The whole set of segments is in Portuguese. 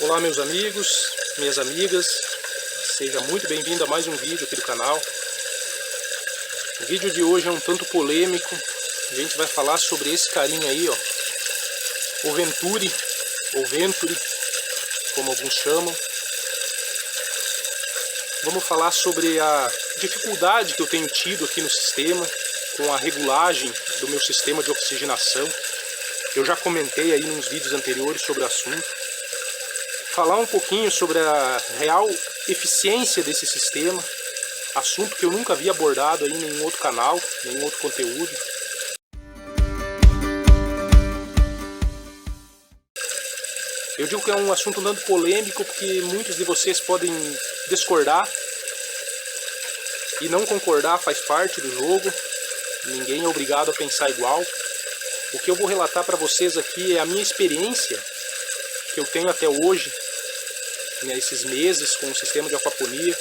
Olá meus amigos, minhas amigas, seja muito bem-vindo a mais um vídeo aqui do canal. O vídeo de hoje é um tanto polêmico. A gente vai falar sobre esse carinha aí, ó, o Venturi, ou Venturi, como alguns chamam. Vamos falar sobre a dificuldade que eu tenho tido aqui no sistema, com a regulagem do meu sistema de oxigenação. Eu já comentei aí nos vídeos anteriores sobre o assunto. Falar um pouquinho sobre a real eficiência desse sistema, assunto que eu nunca havia abordado aí em nenhum outro canal, nenhum outro conteúdo. Eu digo que é um assunto um tanto polêmico porque muitos de vocês podem discordar, e não concordar faz parte do jogo, ninguém é obrigado a pensar igual. O que eu vou relatar para vocês aqui é a minha experiência que eu tenho até hoje, nesses meses com o sistema de aquaponia.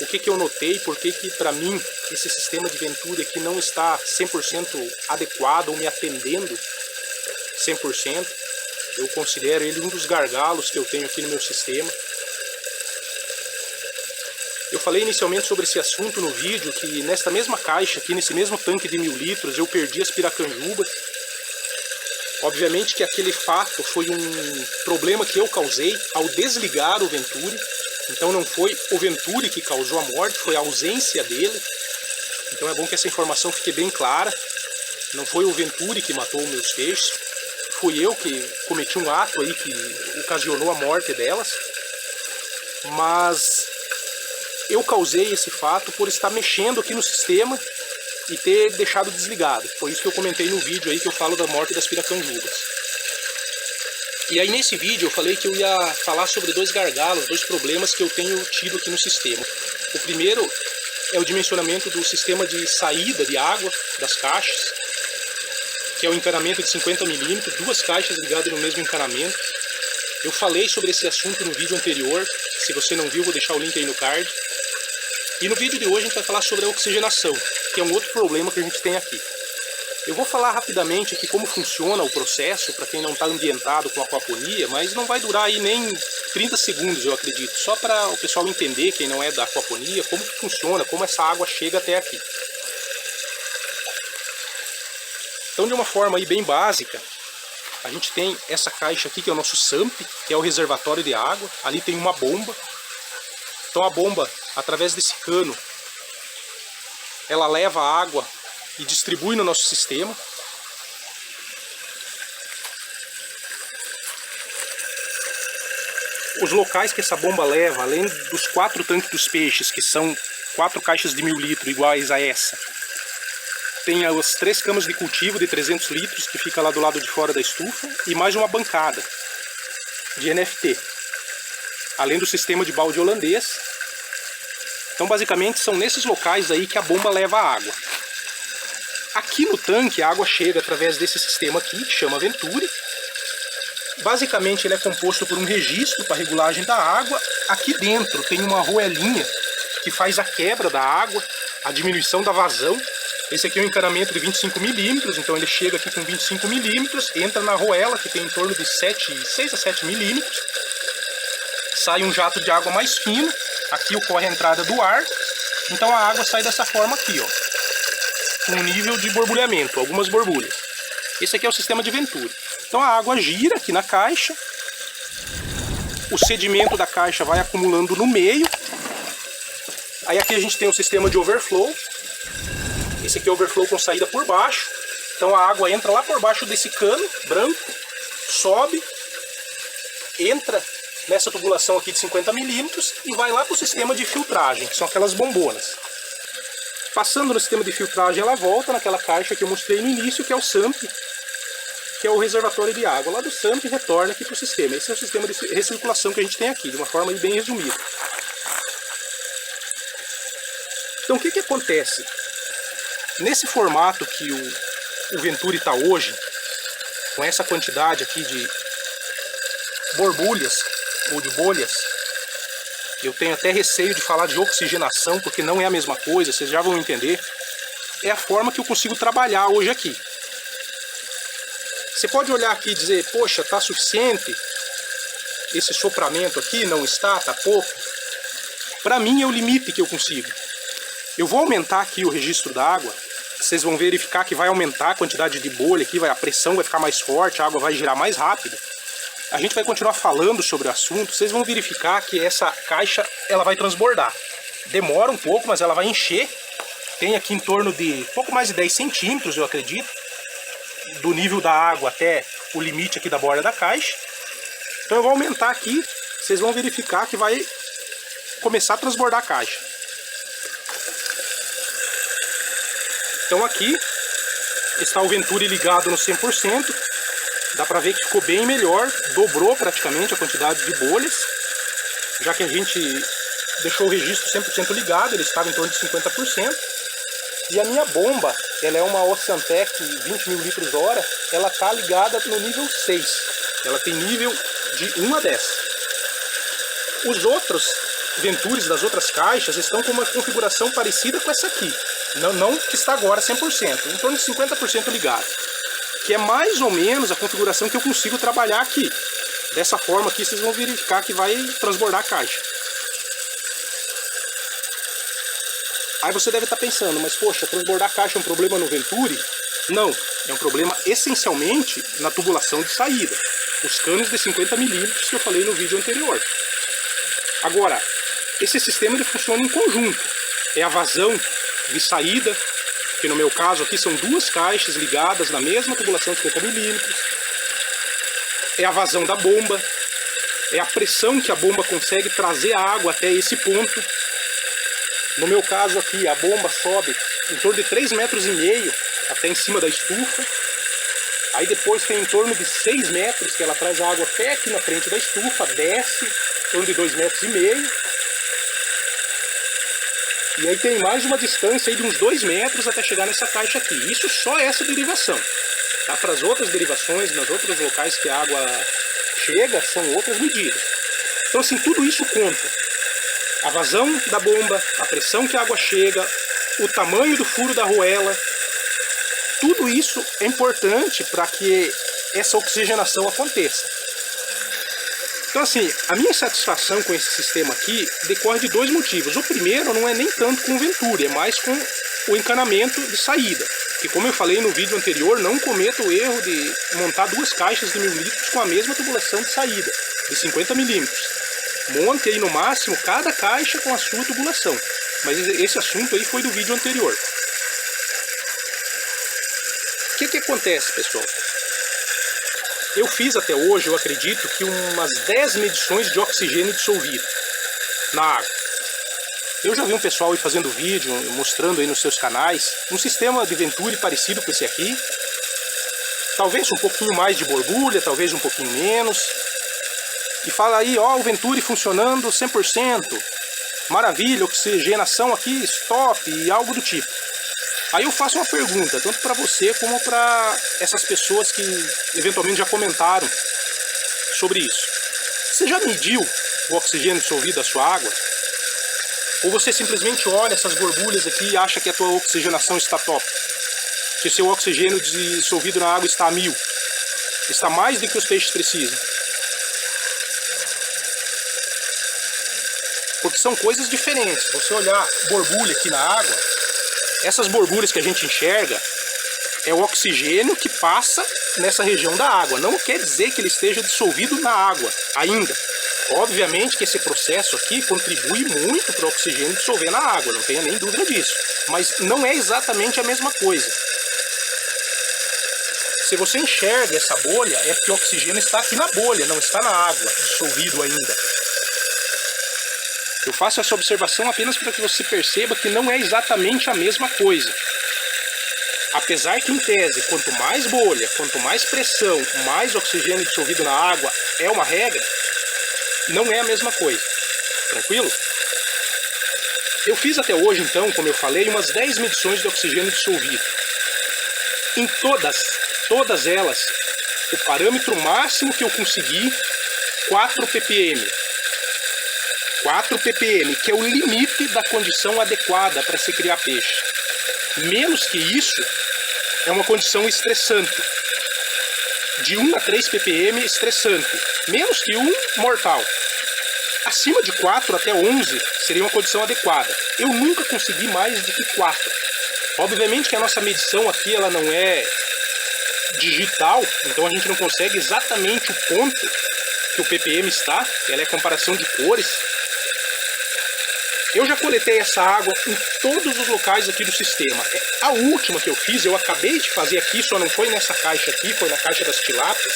O que eu notei, porque que para mim esse sistema de Venturi aqui não está 100% adequado ou me atendendo 100%. Eu considero ele um dos gargalos que eu tenho aqui no meu sistema. Eu falei inicialmente sobre esse assunto no vídeo, que nesta mesma caixa aqui, nesse mesmo tanque de 1000 litros, eu perdi as piracanjubas. Obviamente que aquele fato foi um problema que eu causei ao desligar o Venturi. Então não foi o Venturi que causou a morte, foi a ausência dele. Então é bom que essa informação fique bem clara. Não foi o Venturi que matou os meus peixes. Fui eu que cometi um ato aí que ocasionou a morte delas. Mas eu causei esse fato por estar mexendo aqui no sistema e ter deixado desligado. Foi isso que eu comentei no vídeo aí que eu falo da morte das piracanjubas. E aí nesse vídeo eu falei que eu ia falar sobre dois gargalos, dois problemas que eu tenho tido aqui no sistema. O primeiro é o dimensionamento do sistema de saída de água das caixas, que é o encanamento de 50 mm, duas caixas ligadas no mesmo encanamento. Eu falei sobre esse assunto no vídeo anterior, se você não viu vou deixar o link aí no card. E no vídeo de hoje a gente vai falar sobre a oxigenação, que é um outro problema que a gente tem aqui. Eu vou falar rapidamente aqui como funciona o processo, para quem não está ambientado com aquaponia, mas não vai durar aí nem 30 segundos, eu acredito. Só para o pessoal entender, quem não é da aquaponia, como que funciona, como essa água chega até aqui. Então, de uma forma aí bem básica, a gente tem essa caixa aqui, que é o nosso SAMP, que é o reservatório de água. Ali tem uma bomba. Então a bomba, através desse cano, ela leva a água e distribui no nosso sistema. Os locais que essa bomba leva, além dos 4 tanques dos peixes, que são 4 caixas de 1000 litros iguais a essa, tem as 3 camas de cultivo de 300 litros que fica lá do lado de fora da estufa, e mais uma bancada de NFT, além do sistema de balde holandês. Então basicamente são nesses locais aí que a bomba leva a água. Aqui no tanque a água chega através desse sistema aqui, que chama Venturi. Basicamente ele é composto por um registro para regulagem da água. Aqui dentro tem uma roelinha que faz a quebra da água, a diminuição da vazão. Esse aqui é um encanamento de 25 mm, então ele chega aqui com 25 mm, entra na roela que tem em torno de 6 a 7 mm. Sai um jato de água mais fino, aqui ocorre a entrada do ar, então a água sai dessa forma aqui, ó, com um nível de borbulhamento, algumas borbulhas. Esse aqui é o sistema de Venturi. Então a água gira aqui na caixa, o sedimento da caixa vai acumulando no meio, aí aqui a gente tem o sistema de overflow. Esse aqui é o overflow com saída por baixo, então a água entra lá por baixo desse cano branco, sobe, entra nessa tubulação aqui de 50 mm e vai lá para o sistema de filtragem, que são aquelas bombonas. Passando no sistema de filtragem, ela volta naquela caixa que eu mostrei no início, que é o SAMP, que é o reservatório de água. Lá do SAMP retorna aqui para o sistema. Esse é o sistema de recirculação que a gente tem aqui, de uma forma bem resumida. Então o que acontece? Nesse formato que o Venturi está hoje, com essa quantidade aqui de borbulhas ou de bolhas, eu tenho até receio de falar de oxigenação, porque não é a mesma coisa, vocês já vão entender. É a forma que eu consigo trabalhar hoje aqui. Você pode olhar aqui e dizer, poxa, está suficiente? esse sopramento aqui não está, tá pouco. Para mim é o limite que eu consigo. Eu vou aumentar aqui o registro da água. Vocês vão verificar que vai aumentar a quantidade de bolha aqui, a pressão vai ficar mais forte, a água vai girar mais rápido. A gente vai continuar falando sobre o assunto. Vocês vão verificar que essa caixa ela vai transbordar. Demora um pouco, mas ela vai encher. Tem aqui em torno de pouco mais de 10 centímetros, eu acredito, do nível da água até o limite aqui da borda da caixa. Então eu vou aumentar aqui, vocês vão verificar que vai começar a transbordar a caixa. Então aqui está o Venturi ligado no 100%. Dá pra ver que ficou bem melhor, dobrou praticamente a quantidade de bolhas, já que a gente deixou o registro 100% ligado, ele estava em torno de 50%. E a minha bomba, ela é uma Oceantec 20 mil litros hora, ela está ligada no nível 6. Ela tem nível de 1 a 10. Os outros Venturis das outras caixas estão com uma configuração parecida com essa aqui. Não que está agora 100%, em torno de 50% ligado. Que é mais ou menos a configuração que eu consigo trabalhar aqui. Dessa forma aqui vocês vão verificar que vai transbordar a caixa. Aí você deve estar pensando, mas poxa, transbordar a caixa é um problema no Venturi? Não, é um problema essencialmente na tubulação de saída. Os canos de 50 milímetros que eu falei no vídeo anterior. Agora, esse sistema ele funciona em conjunto. É a vazão de saída, que no meu caso aqui são duas caixas ligadas na mesma tubulação de 50 milímetros. É a vazão da bomba. É a pressão que a bomba consegue trazer a água até esse ponto. No meu caso aqui, a bomba sobe em torno de 3,5 metros até em cima da estufa. Aí depois tem em torno de 6 metros que ela traz a água até aqui na frente da estufa, desce em torno de 2,5 metros. E aí tem mais uma distância aí de uns 2 metros até chegar nessa caixa aqui. Isso só essa derivação. Tá? Para as outras derivações, nos outros locais que a água chega, são outras medidas. Então assim, tudo isso conta. A vazão da bomba, a pressão que a água chega, o tamanho do furo da arruela, tudo isso é importante para que essa oxigenação aconteça. Então assim, a minha satisfação com esse sistema aqui decorre de dois motivos. O primeiro não é nem tanto com o Venturi, é mais com o encanamento de saída. Que como eu falei no vídeo anterior, não cometa o erro de montar duas caixas de 1000 litros com a mesma tubulação de saída, de 50 milímetros. Monte aí no máximo cada caixa com a sua tubulação. Mas esse assunto aí foi do vídeo anterior. O que acontece, pessoal? Eu fiz até hoje, eu acredito, que umas 10 medições de oxigênio dissolvido na água. Eu já vi um pessoal aí fazendo vídeo, mostrando aí nos seus canais, um sistema de Venturi parecido com esse aqui. Talvez um pouquinho mais de borbulha, talvez um pouquinho menos. E fala aí, ó, o Venturi funcionando 100%, maravilha, oxigenação aqui, stop, e algo do tipo. Aí eu faço uma pergunta, tanto para você como para essas pessoas que eventualmente já comentaram sobre isso. Você já mediu o oxigênio dissolvido da sua água? Ou você simplesmente olha essas borbulhas aqui e acha que a tua oxigenação está top? Que o seu oxigênio dissolvido na água está a 1000? Está mais do que os peixes precisam? Porque são coisas diferentes. Você olhar borbulha aqui na água, essas borbulhas que a gente enxerga é o oxigênio que passa nessa região da água. Não quer dizer que ele esteja dissolvido na água ainda. Obviamente que esse processo aqui contribui muito para o oxigênio dissolver na água, não tenha nem dúvida disso. Mas não é exatamente a mesma coisa. Se você enxerga essa bolha, é porque o oxigênio está aqui na bolha, não está na água, dissolvido ainda. Eu faço essa observação apenas para que você perceba que não é exatamente a mesma coisa. Apesar que, em tese, quanto mais bolha, quanto mais pressão, mais oxigênio dissolvido na água é uma regra, não é a mesma coisa. Tranquilo? Eu fiz até hoje, então, como eu falei, umas 10 medições de oxigênio dissolvido. Em todas elas, o parâmetro máximo que eu consegui, 4 ppm. 4 ppm, que é o limite da condição adequada para se criar peixe. Menos que isso é uma condição estressante. de 1 a 3 ppm estressante, menos que 1 mortal. Acima de 4 até 11 seria uma condição adequada. Eu nunca consegui mais do que 4. Obviamente que a nossa medição aqui ela não é digital, então a gente não consegue exatamente o ponto que o ppm está, ela é comparação de cores. Eu já coletei essa água em todos os locais aqui do sistema. A última que eu fiz, eu acabei de fazer aqui, só não foi nessa caixa aqui, foi na caixa das tilápias.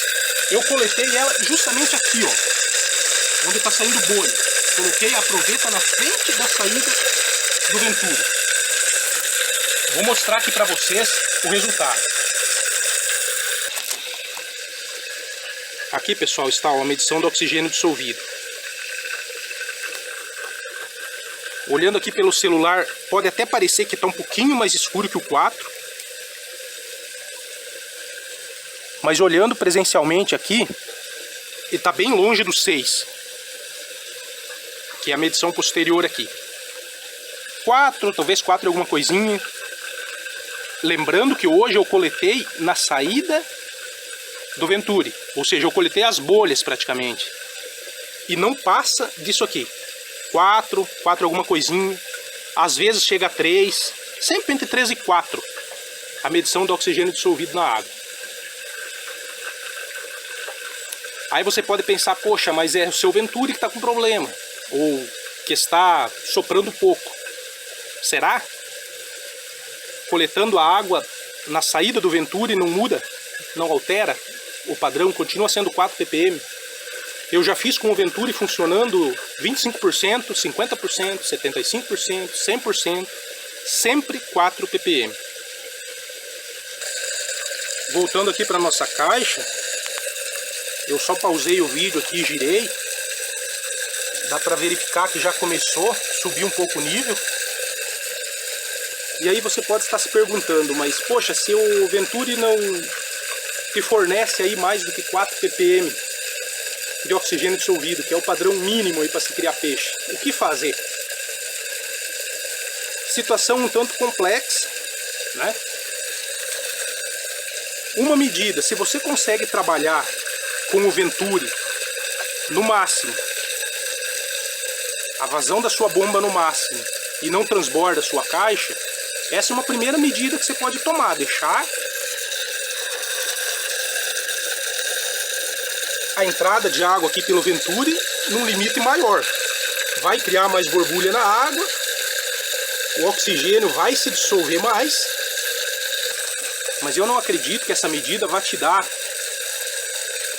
Eu coletei ela justamente aqui, ó, onde está saindo bolha. Coloquei a proveta na frente da saída do Venturi. Vou mostrar aqui para vocês o resultado. Aqui, pessoal, está a medição do oxigênio dissolvido. Olhando aqui pelo celular, pode até parecer que está um pouquinho mais escuro que o 4. Mas olhando presencialmente aqui, ele está bem longe do 6. Que é a medição posterior aqui. 4, talvez 4 e alguma coisinha. Lembrando que hoje eu coletei na saída do Venturi. Ou seja, eu coletei as bolhas praticamente. E não passa disso aqui. 4 alguma coisinha, às vezes chega a 3, sempre entre 3 e 4 a medição do oxigênio dissolvido na água. Aí você pode pensar, poxa, mas é o seu Venturi que está com problema, ou que está soprando pouco. Será? Coletando a água na saída do Venturi não muda, não altera, o padrão continua sendo 4 ppm. Eu já fiz com o Venturi funcionando 25%, 50%, 75%, 100%, sempre 4 ppm. Voltando aqui para a nossa caixa, eu só pausei o vídeo aqui e girei. Dá para verificar que já começou a subir um pouco o nível. E aí você pode estar se perguntando, mas poxa, se o Venturi não te fornece aí mais do que 4 ppm de oxigênio dissolvido, que é o padrão mínimo aí para se criar peixe, o que fazer? Situação um tanto complexa, né? Uma medida, se você consegue trabalhar com o Venturi no máximo, a vazão da sua bomba no máximo, e não transborda a sua caixa, essa é uma primeira medida que você pode tomar, deixar a entrada de água aqui pelo Venturi num limite maior. Vai criar mais borbulha na água, o oxigênio vai se dissolver mais, mas eu não acredito que essa medida vai te dar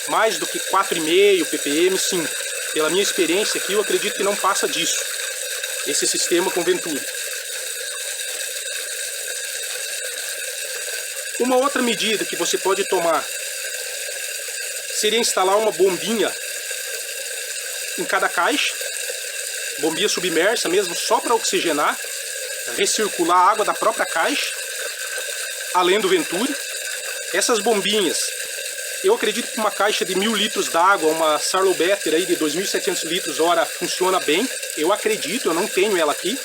mais do que 4,5 ppm, 5. Pela minha experiência aqui, eu acredito que não passa disso, esse sistema com Venturi. Uma outra medida que você pode tomar seria instalar uma bombinha em cada caixa, bombinha submersa mesmo, só para oxigenar, recircular a água da própria caixa, além do Venturi. Essas bombinhas, eu acredito que uma caixa de 1000 litros d'água, uma Sarlobetter aí de 2.700 litros hora, funciona bem. Eu acredito, eu não tenho ela aqui.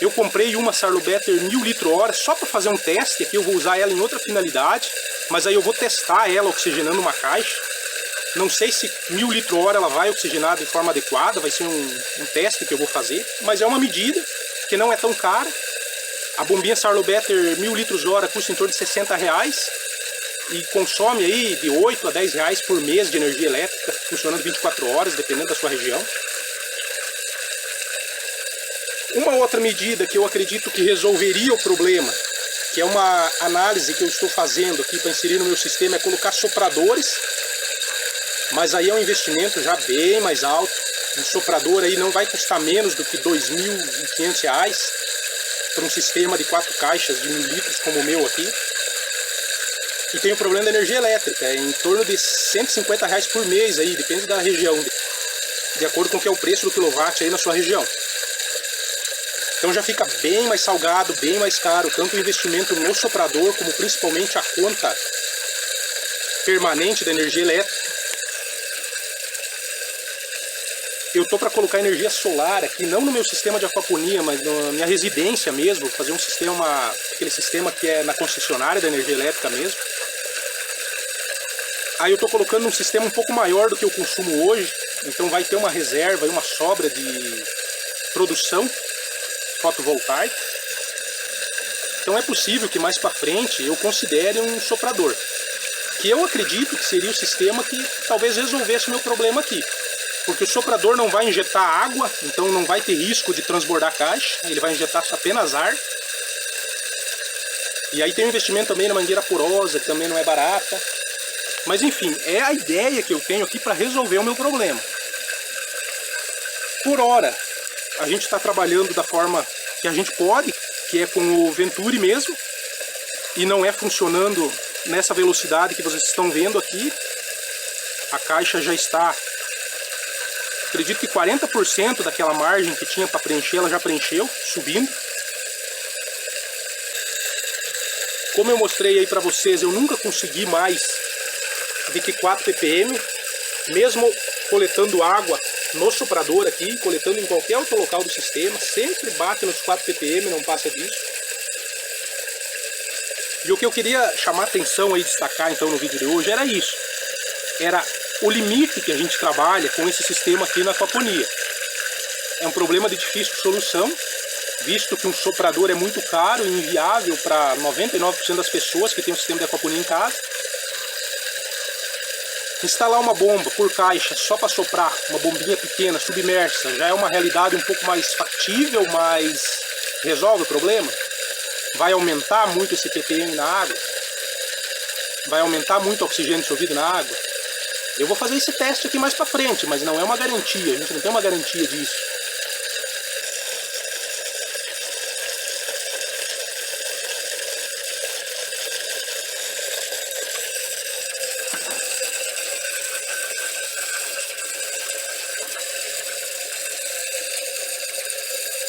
Eu comprei uma Sarlobetter 1000 litros hora só para fazer um teste, aqui eu vou usar ela em outra finalidade, mas aí eu vou testar ela oxigenando uma caixa. Não sei se 1000 litros hora ela vai oxigenar de forma adequada, vai ser um teste que eu vou fazer, mas é uma medida que não é tão cara. A bombinha Sarlobetter 1000 litros hora custa em torno de R$60 e consome aí de 8 a 10 reais por mês de energia elétrica, funcionando 24 horas, dependendo da sua região. Uma outra medida que eu acredito que resolveria o problema, que é uma análise que eu estou fazendo aqui para inserir no meu sistema, é colocar sopradores, mas aí é um investimento já bem mais alto. Um soprador aí não vai custar menos do que R$2.500 para um sistema de 4 caixas de 1000 litros como o meu aqui. E tem o problema da energia elétrica, é em torno de R$150 por mês aí, depende da região, de acordo com o que é o preço do quilowatt aí na sua região. Então já fica bem mais salgado, bem mais caro, tanto o investimento no soprador, como principalmente a conta permanente da energia elétrica. Eu estou para colocar energia solar aqui, não no meu sistema de aquaponia, mas na minha residência mesmo, fazer um sistema, aquele sistema que é na concessionária da energia elétrica mesmo. Aí eu estou colocando um sistema um pouco maior do que eu consumo hoje, então vai ter uma reserva e uma sobra de produção fotovoltaica. Então é possível que mais para frente eu considere um soprador, que eu acredito que seria o sistema que talvez resolvesse o meu problema aqui. Porque o soprador não vai injetar água, então não vai ter risco de transbordar a caixa, ele vai injetar apenas ar. E aí tem um investimento também na mangueira porosa, que também não é barata. Mas enfim, é a ideia que eu tenho aqui para resolver o meu problema. Por hora, a gente está trabalhando da forma que a gente pode, que é com o Venturi mesmo, e não é funcionando nessa velocidade que vocês estão vendo aqui. A caixa já está, acredito que 40% daquela margem que tinha para preencher, ela já preencheu, subindo. Como eu mostrei aí para vocês, eu nunca consegui mais de que 4 ppm, mesmo coletando água no soprador aqui, coletando em qualquer outro local do sistema, sempre bate nos 4 ppm, não passa disso. E o que eu queria chamar a atenção e destacar então no vídeo de hoje era isso. Era o limite que a gente trabalha com esse sistema aqui na aquaponia. É um problema de difícil solução, visto que um soprador é muito caro e inviável para 99% das pessoas que têm um sistema de aquaponia em casa. Instalar uma bomba por caixa só para soprar, uma bombinha pequena, submersa, já é uma realidade um pouco mais factível, mas resolve o problema? Vai aumentar muito esse ppm na água? Vai aumentar muito o oxigênio dissolvido na água? Eu vou fazer esse teste aqui mais para frente, mas não é uma garantia, a gente não tem uma garantia disso.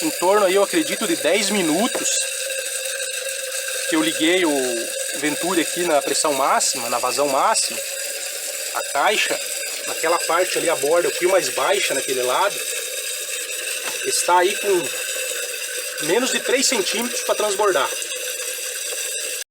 Em torno aí, eu acredito, de 10 minutos que eu liguei o Venturi aqui na pressão máxima, na vazão máxima, a caixa, naquela parte ali, a borda um pouquinho mais baixa naquele lado, está aí com menos de 3 centímetros para transbordar.